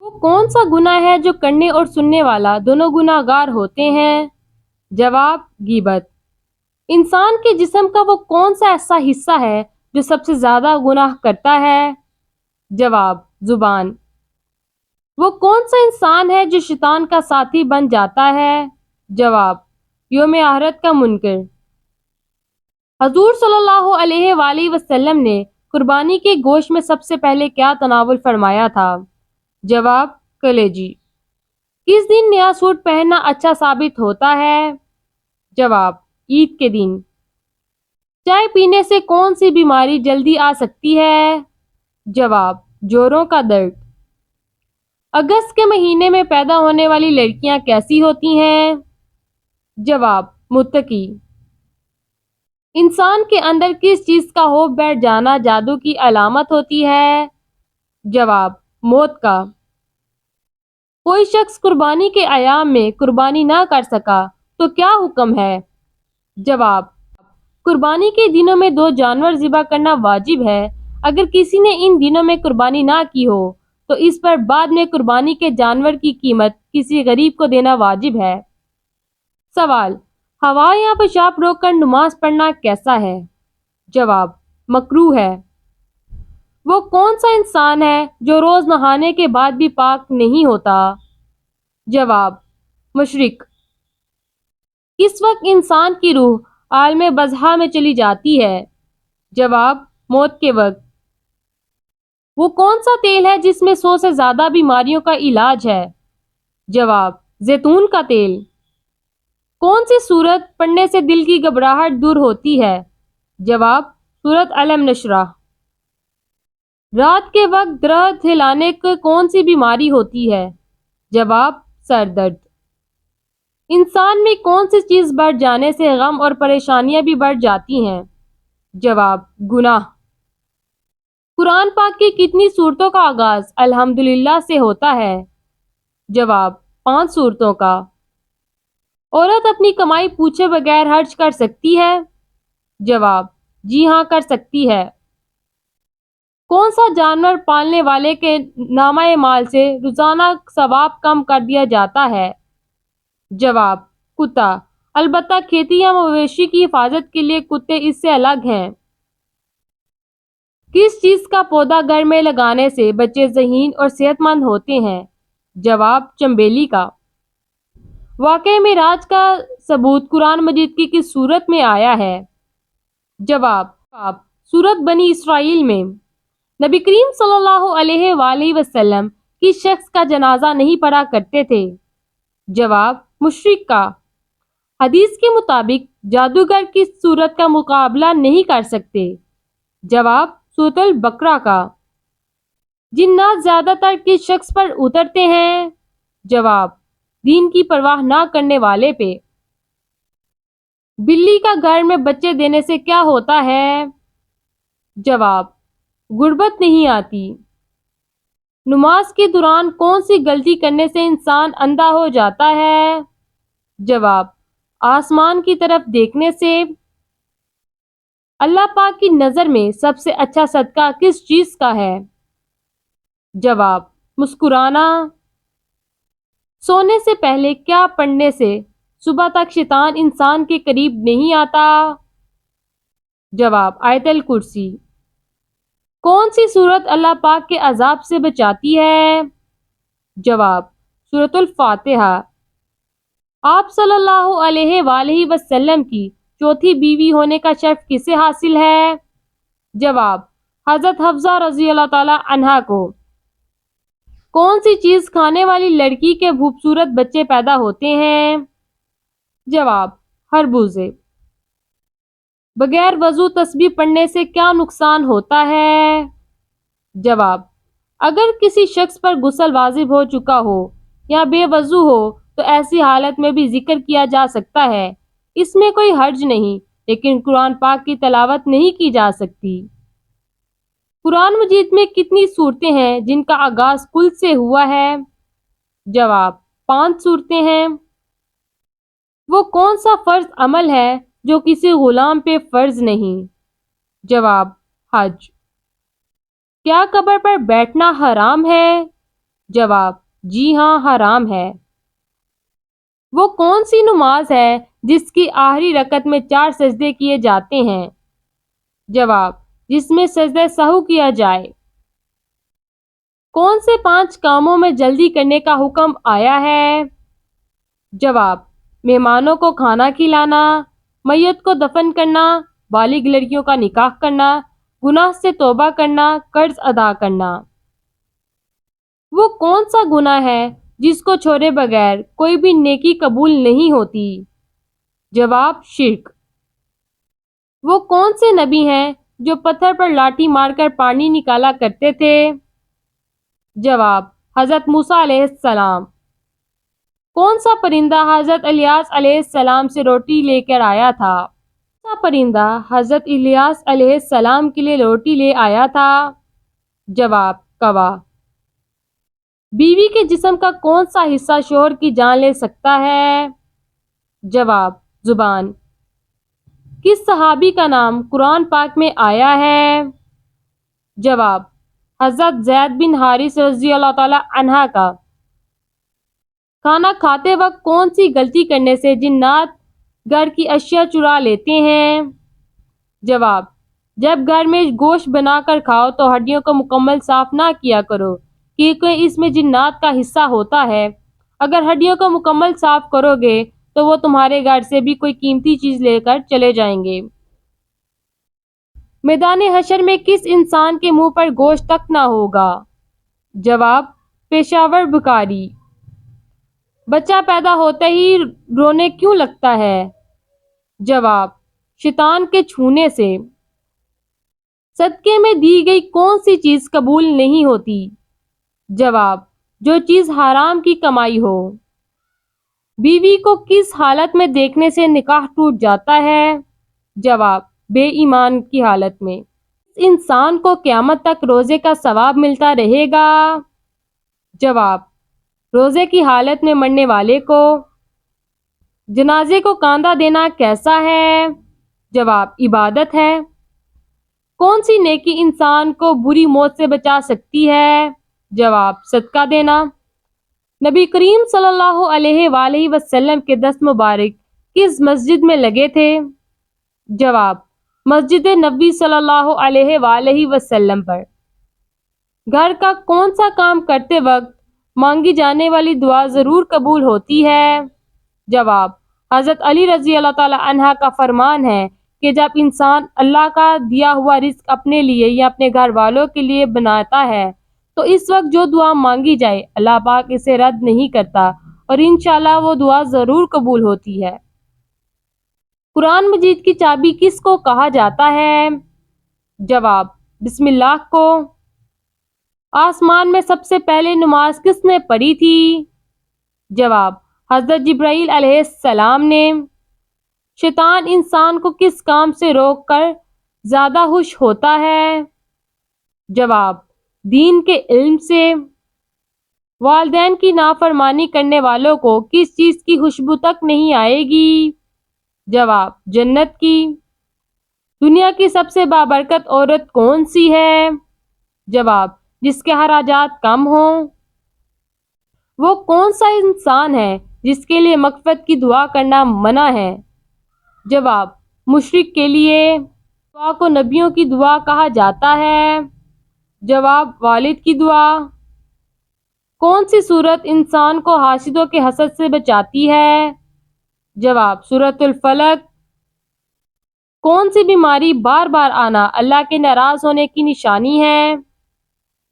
وہ کون سا گناہ ہے جو کرنے اور سننے والا دونوں گناہگار ہوتے ہیں؟ جواب: غیبت۔ انسان کے جسم کا وہ کون سا ایسا حصہ ہے جو سب سے زیادہ گناہ کرتا ہے؟ جواب: زبان۔ وہ کون سا انسان ہے جو شیطان کا ساتھی بن جاتا ہے؟ جواب: یوم آخرت کا منکر۔ حضور صلی اللہ علیہ وآلہ وسلم نے قربانی کے گوشت میں سب سے پہلے کیا تناول فرمایا تھا؟ جواب: کلیجی۔ کس دن نیا سوٹ پہننا اچھا ثابت ہوتا ہے؟ جواب: عید کے دن۔ چائے پینے سے کون سی بیماری جلدی آ سکتی ہے؟ جواب: جوڑوں کا درد۔ اگست کے مہینے میں پیدا ہونے والی لڑکیاں کیسی ہوتی ہیں؟ جواب: متقی۔ انسان کے اندر کس چیز کا خوف بیٹھ جانا جادو کی علامت ہوتی ہے؟ جواب: موت کا۔ کوئی شخص قربانی کے ایام میں قربانی نہ کر سکا تو کیا حکم ہے؟ جواب: قربانی کے دنوں میں 2 جانور ذبح کرنا واجب ہے۔ اگر کسی نے ان دنوں میں قربانی نہ کی ہو تو اس پر بعد میں قربانی کے جانور کی قیمت کسی غریب کو دینا واجب ہے۔ سوال: ہوا یا پیشاب روک کر نماز پڑھنا کیسا ہے؟ جواب: مکروہ ہے۔ وہ کون سا انسان ہے جو روز نہانے کے بعد بھی پاک نہیں ہوتا؟ جواب: مشرک۔ کس وقت انسان کی روح عالم برزخ میں چلی جاتی ہے؟ جواب: موت کے وقت۔ وہ کون سا تیل ہے جس میں 100 سے زیادہ بیماریوں کا علاج ہے؟ جواب: زیتون کا تیل۔ کون سی سورت پڑھنے سے دل کی گھبراہٹ دور ہوتی ہے؟ جواب: سورت علم نشرح۔ رات کے وقت درخت ہلانے کو کون سی بیماری ہوتی ہے؟ جواب: سر درد۔ انسان میں کون سی چیز بڑھ جانے سے غم اور پریشانیاں بھی بڑھ جاتی ہیں؟ جواب: گناہ۔ قرآن پاک کی کتنی سورتوں کا آغاز الحمدللہ سے ہوتا ہے؟ جواب: 5 سورتوں کا۔ عورت اپنی کمائی پوچھے بغیر خرچ کر سکتی ہے؟ جواب: جی ہاں، کر سکتی ہے۔ کون سا جانور پالنے والے کے نامہ اعمال سے روزانہ ثواب کم کر دیا جاتا ہے؟ جواب: کتا۔ البتہ کھیتی یا مویشی کی حفاظت کے لیے کتے اس سے الگ ہیں۔ کس چیز کا پودا گھر میں لگانے سے بچے ذہین اور صحت مند ہوتے ہیں؟ جواب: چنبیلی کا۔ واقعہ معراج کا ثبوت قرآن مجید کی کس سورت میں آیا ہے؟ جواب: سورت بنی اسرائیل میں۔ نبی کریم صلی اللہ علیہ وآلہ وسلم کس شخص کا جنازہ نہیں پڑھا کرتے تھے؟ جواب: مشرک کا۔ حدیث کے مطابق جادوگر کس سورت کا مقابلہ نہیں کر سکتے؟ جواب: سورۃ البقرہ کا۔ جنات زیادہ تر کس شخص پر اترتے ہیں؟ جواب: دین کی پرواہ نہ کرنے والے پہ۔ بلی کا گھر میں بچے دینے سے کیا ہوتا ہے؟ جواب: غربت نہیں آتی۔ نماز کے دوران کون سی غلطی کرنے سے انسان اندھا ہو جاتا ہے؟ جواب: آسمان کی طرف دیکھنے سے۔ اللہ پاک کی نظر میں سب سے اچھا صدقہ کس چیز کا ہے؟ جواب: مسکرانا۔ سونے سے پہلے کیا پڑھنے سے صبح تک شیطان انسان کے قریب نہیں آتا؟ جواب: آیت الکرسی۔ کون سی سورت اللہ پاک کے عذاب سے بچاتی ہے؟ جواب: سورۃ الفاتحہ۔ آپ صلی اللہ علیہ وآلہ وسلم کی چوتھی بیوی ہونے کا شرف کسے حاصل ہے؟ جواب: حضرت حفصہ رضی اللہ تعالی عنہا کو۔ کون سی چیز کھانے والی لڑکی کے خوبصورت بچے پیدا ہوتے ہیں؟ جواب: خربوزے۔ بغیر وضو تسبیح پڑھنے سے کیا نقصان ہوتا ہے؟ جواب: اگر کسی شخص پر غسل واجب ہو چکا ہو یا بے وضو ہو تو ایسی حالت میں بھی ذکر کیا جا سکتا ہے، اس میں کوئی حرج نہیں، لیکن قرآن پاک کی تلاوت نہیں کی جا سکتی۔ قرآن مجید میں کتنی صورتیں ہیں جن کا آغاز کل سے ہوا ہے؟ جواب: 5 صورتیں ہیں۔ وہ کون سا فرض عمل ہے جو کسی غلام پہ فرض نہیں؟ جواب: حج۔ کیا قبر پر بیٹھنا حرام ہے؟ جواب: جی ہاں، حرام ہے۔ وہ کون سی نماز ہے جس کی آخری رکعت میں 4 سجدے کیے جاتے ہیں؟ جواب: جس میں سجدہ سہو کیا جائے۔ کون سے 5 کاموں میں جلدی کرنے کا حکم آیا ہے؟ جواب: مہمانوں کو کھانا کھلانا، میت کو دفن کرنا، بالغ لڑکیوں کا نکاح کرنا، گناہ سے توبہ کرنا، قرض ادا کرنا۔ وہ کون سا گناہ ہے جس کو چھوڑے بغیر کوئی بھی نیکی قبول نہیں ہوتی؟ جواب: شرک۔ وہ کون سے نبی ہیں جو پتھر پر لاٹھی مار کر پانی نکالا کرتے تھے؟ جواب: حضرت موسیٰ علیہ السلام۔ کون سا پرندہ حضرت الیاس علیہ السلام سے روٹی لے کر آیا تھا؟ کون سا پرندہ حضرت الیاس علیہ السلام کے لیے روٹی لے آیا تھا؟ جواب: کوا۔ بیوی کے جسم کا کون سا حصہ شوہر کی جان لے سکتا ہے؟ جواب: زبان۔ کس صحابی کا نام قرآن پاک میں آیا ہے؟ جواب: حضرت زید بن حارث رضی اللہ تعالی عنہ کا۔ کھانا کھاتے وقت کون سی غلطی کرنے سے جنات گھر کی اشیاء چرا لیتے ہیں؟ جواب: جب گھر میں گوشت بنا کر کھاؤ تو ہڈیوں کو مکمل صاف نہ کیا کرو، کیونکہ اس میں جنات کا حصہ ہوتا ہے۔ اگر ہڈیوں کو مکمل صاف کرو گے تو وہ تمہارے گھر سے بھی کوئی قیمتی چیز لے کر چلے جائیں گے۔ میدان حشر میں کس انسان کے منہ پر گوشت تک نہ ہوگا؟ جواب: پیشاور بخاری۔ بچہ پیدا ہوتے ہی رونے کیوں لگتا ہے؟ جواب: شیطان کے چھونے سے۔ صدقے میں دی گئی کون سی چیز قبول نہیں ہوتی؟ جواب: جو چیز حرام کی کمائی ہو۔ بیوی کو کس حالت میں دیکھنے سے نکاح ٹوٹ جاتا ہے؟ جواب: بے ایمان کی حالت میں۔ اس انسان کو قیامت تک روزے کا ثواب ملتا رہے گا؟ جواب: روزے کی حالت میں مرنے والے کو۔ جنازے کو کاندھا دینا کیسا ہے؟ جواب: عبادت ہے۔ کون سی نیکی انسان کو بری موت سے بچا سکتی ہے؟ جواب: صدقہ دینا۔ نبی کریم صلی اللہ علیہ وآلہ وسلم کے دست مبارک کس مسجد میں لگے تھے؟ جواب: مسجد نبوی صلی اللہ علیہ وآلہ وسلم پر۔ گھر کا کون سا کام کرتے وقت مانگی جانے والی دعا ضرور قبول ہوتی ہے؟ جواب: حضرت علی رضی اللہ تعالی عنہ کا فرمان ہے کہ جب انسان اللہ کا دیا ہوا رزق اپنے لیے یا اپنے گھر والوں کے لیے بناتا ہے تو اس وقت جو دعا مانگی جائے اللہ پاک اسے رد نہیں کرتا اور انشاءاللہ وہ دعا ضرور قبول ہوتی ہے۔ قرآن مجید کی چابی کس کو کہا جاتا ہے؟ جواب: بسم اللہ کو۔ آسمان میں سب سے پہلے نماز کس نے پڑھی تھی؟ جواب: حضرت جبرائیل علیہ السلام نے۔ شیطان انسان کو کس کام سے روک کر زیادہ خوش ہوتا ہے؟ جواب: دین کے علم سے۔ والدین کی نافرمانی کرنے والوں کو کس چیز کی خوشبو تک نہیں آئے گی؟ جواب: جنت کی۔ دنیا کی سب سے بابرکت عورت کون سی ہے؟ جواب: جس کے اخراجات کم ہوں۔ وہ کون سا انسان ہے جس کے لیے مغفرت کی دعا کرنا منع ہے؟ جواب: مشرک کے لیے۔ دعا کو نبیوں کی دعا کہا جاتا ہے؟ جواب: والد کی دعا۔ کون سی سورت انسان کو حاسدوں کے حسد سے بچاتی ہے؟ جواب: سورۃ الفلق۔ کون سی بیماری بار بار آنا اللہ کے ناراض ہونے کی نشانی ہے؟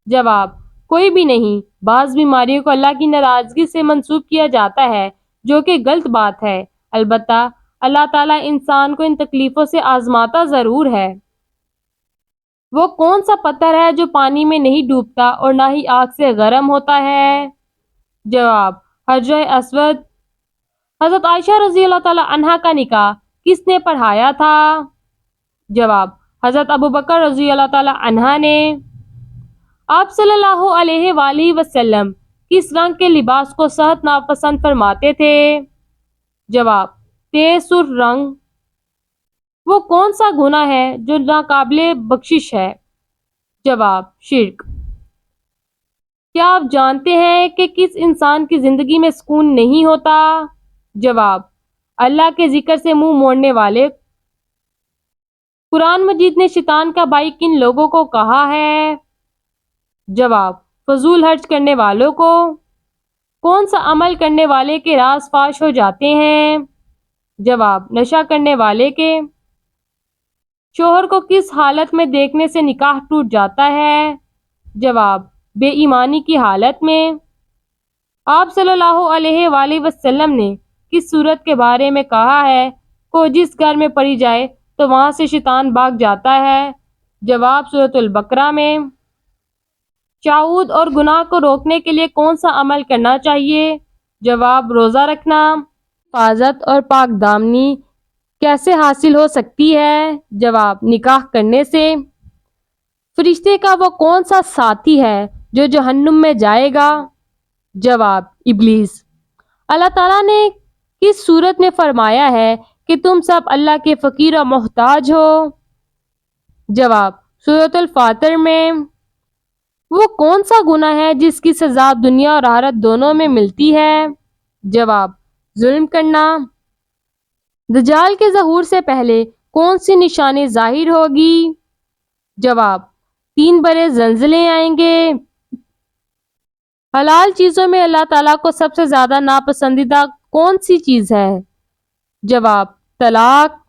جواب: کوئی بھی نہیں۔ بعض بیماریوں کو اللہ کی ناراضگی سے منسوب کیا جاتا ہے جو کہ غلط بات ہے، البتہ اللہ تعالیٰ انسان کو ان تکلیفوں سے آزماتا ضرور ہے۔ وہ کون سا پتھر ہے جو پانی میں نہیں ڈوبتا اور نہ ہی آگ سے گرم ہوتا ہے؟ جواب: حجر اسود۔ حضرت عائشہ رضی اللہ تعالی عنہا کا نکاح کس نے پڑھایا تھا؟ جواب: حضرت ابوبکر رضی اللہ تعالی عنہ نے۔ آپ صلی اللہ علیہ وآلہ وسلم کس رنگ کے لباس کو سخت ناپسند فرماتے تھے؟ جواب: تیز سرخ رنگ۔ وہ کون سا گناہ ہے جو ناقابل بخشش ہے؟ جواب: شرک۔ کیا آپ جانتے ہیں کہ کس انسان کی زندگی میں سکون نہیں ہوتا؟ جواب: اللہ کے ذکر سے منہ موڑنے والے۔ قرآن مجید نے شیطان کا بھائی کن لوگوں کو کہا ہے؟ جواب: فضول خرچ کرنے والوں کو۔ کون سا عمل کرنے والے کے راز فاش ہو جاتے ہیں؟ جواب: نشہ کرنے والے کے۔ شوہر کو کس حالت میں دیکھنے سے نکاح ٹوٹ جاتا ہے؟ جواب: بے ایمانی کی حالت میں۔ آپ صلی اللہ علیہ وآلہ وسلم نے کس سورت کے بارے میں کہا ہے کہ جس گھر میں پڑھی جائے تو وہاں سے شیطان بھاگ جاتا ہے؟ جواب: سورۃ البقرہ میں۔ چاود اور گناہ کو روکنے کے لیے کون سا عمل کرنا چاہیے؟ جواب: روزہ رکھنا۔ حفاظت اور پاک دامنی کیسے حاصل ہو سکتی ہے؟ جواب: نکاح کرنے سے۔ فرشتے کا وہ کون سا ساتھی ہے جو جہنم میں جائے گا؟ جواب: ابلیس۔ اللہ تعالیٰ نے کس صورت میں فرمایا ہے کہ تم سب اللہ کے فقیر و محتاج ہو؟ جواب: سورۃ الفاتر میں۔ وہ کون سا گناہ ہے جس کی سزا دنیا اور آخرت دونوں میں ملتی ہے؟ جواب: ظلم کرنا۔ دجال کے ظہور سے پہلے کون سی نشانی ظاہر ہوگی؟ جواب: 3 بڑے زلزلے آئیں گے۔ حلال چیزوں میں اللہ تعالیٰ کو سب سے زیادہ ناپسندیدہ کون سی چیز ہے؟ جواب: طلاق۔